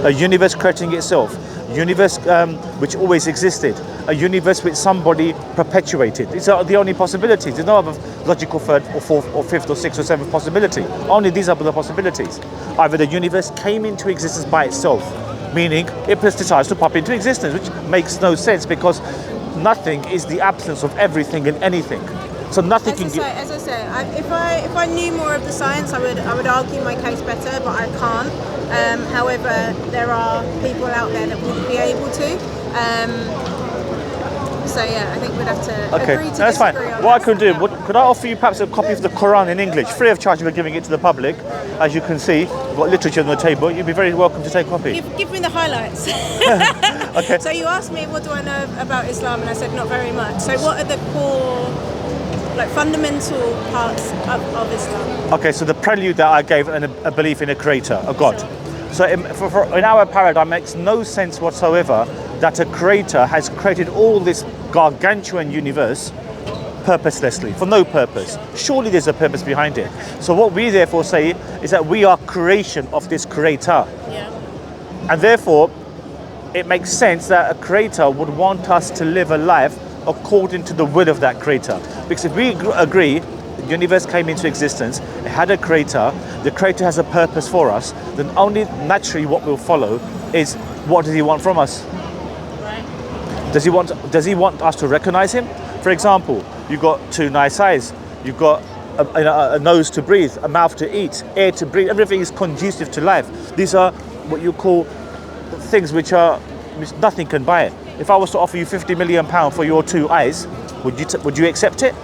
a universe creating itself, universe which always existed, a universe which somebody perpetuated. These are the only possibilities. There's no other logical third or fourth or fifth or sixth or seventh possibility. Only these are the possibilities. Either the universe came into existence by itself, meaning it just decides to pop into existence, which makes no sense because nothing is the absence of everything and anything. So nothing can give. As I say, if I knew more of the science, I would argue my case better, but I can't. However, there are people out there that would be able to. So yeah, I think we'd have to agree to that's fine. disagree on What I that. could do, could I offer you perhaps a copy of the Quran in English, free of charge? We're giving it to the public. As you can see, we've got literature on the table. You'd be very welcome to take a copy. Give me the highlights. Okay. So you asked me what do I know about Islam, and I said not very much. So what are the core, like fundamental parts of Islam? Okay, so the prelude that I gave, a belief in a creator, a God. Sure. So in our paradigm, it makes no sense whatsoever that a creator has created all this gargantuan universe purposelessly, for no purpose. Surely there's a purpose behind it. So what we therefore say is that we are creation of this creator. Yeah. And therefore, it makes sense that a creator would want us to live a life according to the will of that creator. Because if we agree the universe came into existence, it had a creator, the creator has a purpose for us, then only naturally what will follow is what does he want from us? Right. Does he want us to recognize him? For example, you've got two nice eyes, you've got a nose to breathe, a mouth to eat, air to breathe, everything is conducive to life. These are what you call things which nothing can buy it. If I was to offer you £50 million for your two eyes, would you accept it?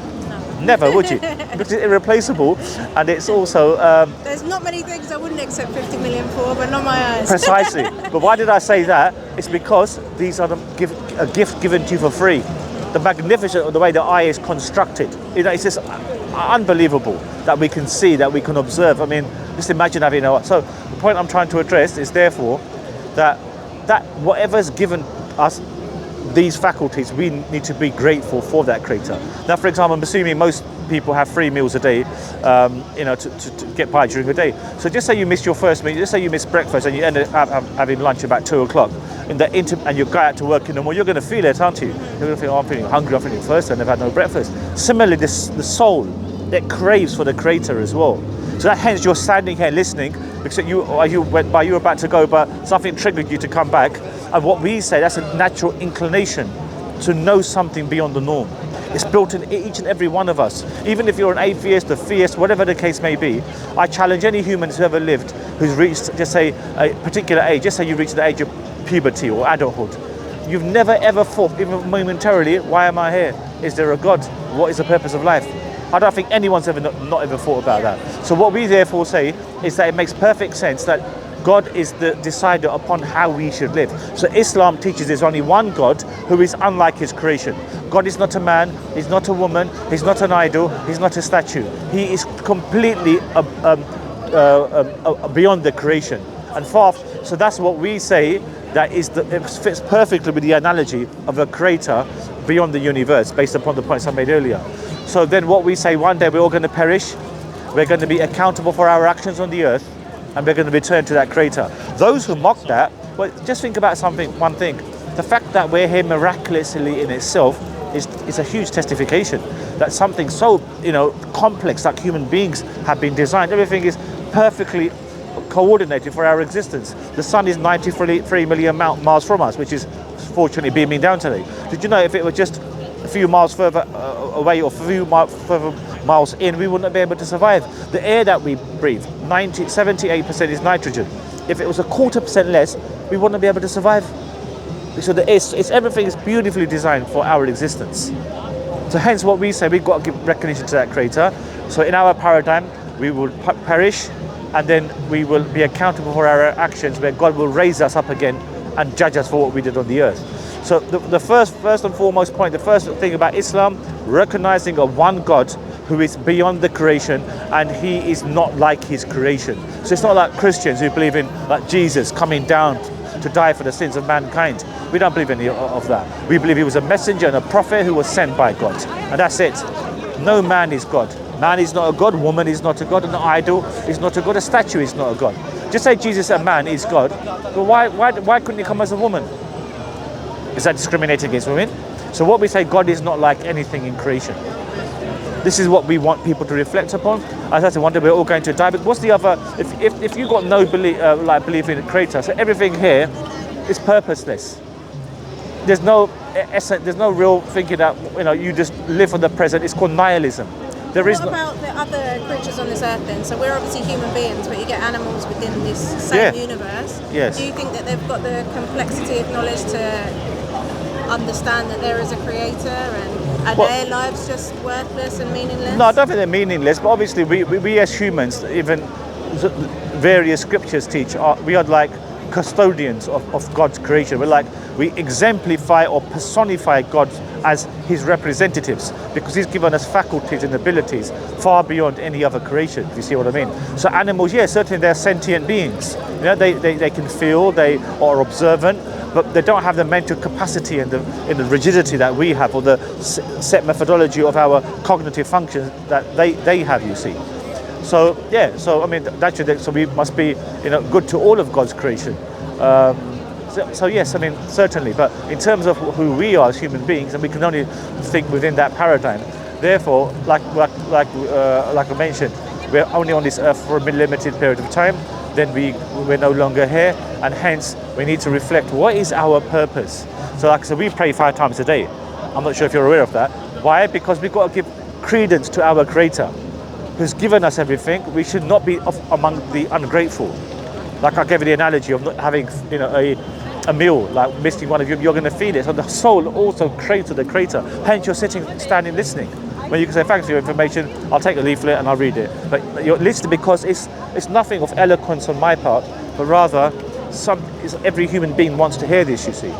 Never, would you? Because it's irreplaceable, and it's also... There's not many things I wouldn't accept 50 million for, but not my eyes. Precisely. But why did I say that? It's because these are a gift given to you for free. The magnificence of the way the eye is constructed. It's just unbelievable that we can see, that we can observe. I mean, just imagine having So the point I'm trying to address is therefore that whatever's given us these faculties, we need to be grateful for that creator. Now, for example, I'm assuming most people have 3 meals a day, to get by during the day. So just say you miss your first meal, just say you miss breakfast and you end up having lunch about 2 o'clock, and you go out to work in the morning, you're going to feel it, aren't you? You're going to feel, I'm feeling hungry, I'm feeling thirsty, and I've had no breakfast. Similarly, the soul, it craves for the creator as well. So that hence you're standing here listening, because you went by, you were about to go, but something triggered you to come back. And what we say, that's a natural inclination to know something beyond the norm. It's built in each and every one of us. Even if you're an atheist, a theist, whatever the case may be, I challenge any human who's ever lived, who's reached, just say, a particular age, just say you reach the age of puberty or adulthood. You've never ever thought, even momentarily, why am I here? Is there a God? What is the purpose of life? I don't think anyone's ever not ever thought about that. So what we therefore say is that it makes perfect sense that God is the decider upon how we should live. So Islam teaches there's only one God who is unlike his creation. God is not a man, he's not a woman, he's not an idol, he's not a statue. He is completely beyond the creation and far. So that's what we say, it fits perfectly with the analogy of a creator beyond the universe, based upon the points I made earlier. So then what we say, one day we're all going to perish, we're going to be accountable for our actions on the earth, and we're going to return to that creator. Those who mock that, well, just think about one thing. The fact that we're here miraculously in itself is a huge testification that something so complex like human beings have been designed. Everything is perfectly coordinated for our existence. The sun is 93 million miles from us, which is fortunately beaming down today. Did you know if it were just a few miles further away or a few further miles in, we wouldn't be able to survive? The air that we breathe, 78% is nitrogen. If it was 1/4% less, we wouldn't be able to survive. So everything is beautifully designed for our existence. So hence what we say, we've got to give recognition to that creator. So in our paradigm, we will perish, and then we will be accountable for our actions, where God will raise us up again and judge us for what we did on the earth. So the first and foremost point, the first thing about Islam, recognizing a one God who is beyond the creation, and he is not like his creation. So it's not like Christians who believe in like Jesus coming down to die for the sins of mankind. We don't believe any of that. We believe he was a messenger and a prophet who was sent by God, and that's it. No man is God. Man is not a God, woman is not a God, an idol is not a God, a statue is not a God. Just say Jesus, a man, is God. But why couldn't he come as a woman? Is that discriminating against women? So what we say, God is not like anything in creation. This is what we want people to reflect upon. As I said, one day we're all going to die. But what's the other? If you got no belief in a creator, so everything here is purposeless. There's no essence. There's no real thinking that you just live for the present. It's called nihilism. There is what about the other creatures on this earth then? So we're obviously human beings, but you get animals within this same universe. Yes. Do you think that they've got the complexity of knowledge to understand that there is a creator, and are their lives just worthless and meaningless? No, I don't think they're meaningless, but obviously we as humans, even various scriptures teach, we are like custodians of God's creation. We exemplify or personify God as his representatives, because he's given us faculties and abilities far beyond any other creation, if you see what I mean. So animals, yeah, certainly they're sentient beings. They can feel, they are observant, but they don't have the mental capacity and the rigidity that we have, or the set methodology of our cognitive functions that they have, you see. So yeah, so I mean, so we must be good to all of God's creation. So yes, I mean, certainly, but in terms of who we are as human beings, and we can only think within that paradigm. Therefore, like I mentioned, we're only on this earth for a limited period of time. Then we're no longer here, and hence we need to reflect what is our purpose. So like I said, we pray 5 times a day. I'm not sure if you're aware of that. Why? Because we've got to give credence to our Creator, who's given us everything. We should not be among the ungrateful. Like I gave you the analogy of not having a meal, like missing one of you, you're going to feed it. So the soul also craves to the Creator. Hence you're standing, listening. When you can say, thanks for your information, I'll take a leaflet and I'll read it. But you're listening because it's nothing of eloquence on my part, but rather every human being wants to hear this, you see.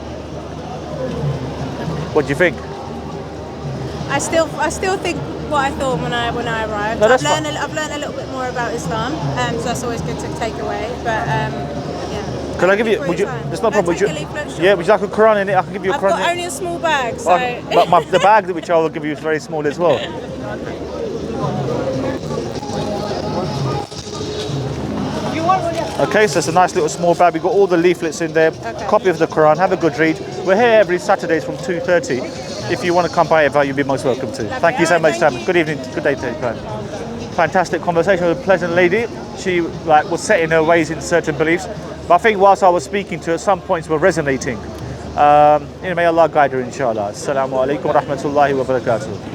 What do you think? I still think what I thought when I arrived. No, I've learned a little bit more about Islam, so that's always good to take away. But yeah. Can I give you? There's no problem. Would you like a Quran in it? I can give you a Quran. I've got only a small bag, so. But the bag which I will give you is very small as well. Okay, so it's a nice little small bag. We've got all the leaflets in there. Okay. Copy of the Quran. Have a good read. We're here every Saturdays from 2:30. If you want to come by ever, you'll be most welcome to. Thank you so much, Sam. Good evening. Good day to you. Fantastic conversation with a pleasant lady. She was set in her ways in certain beliefs. But I think whilst I was speaking to her, some points were resonating. May Allah guide her, inshallah. Assalamu alaikum wa rahmatullahi wa barakatuh.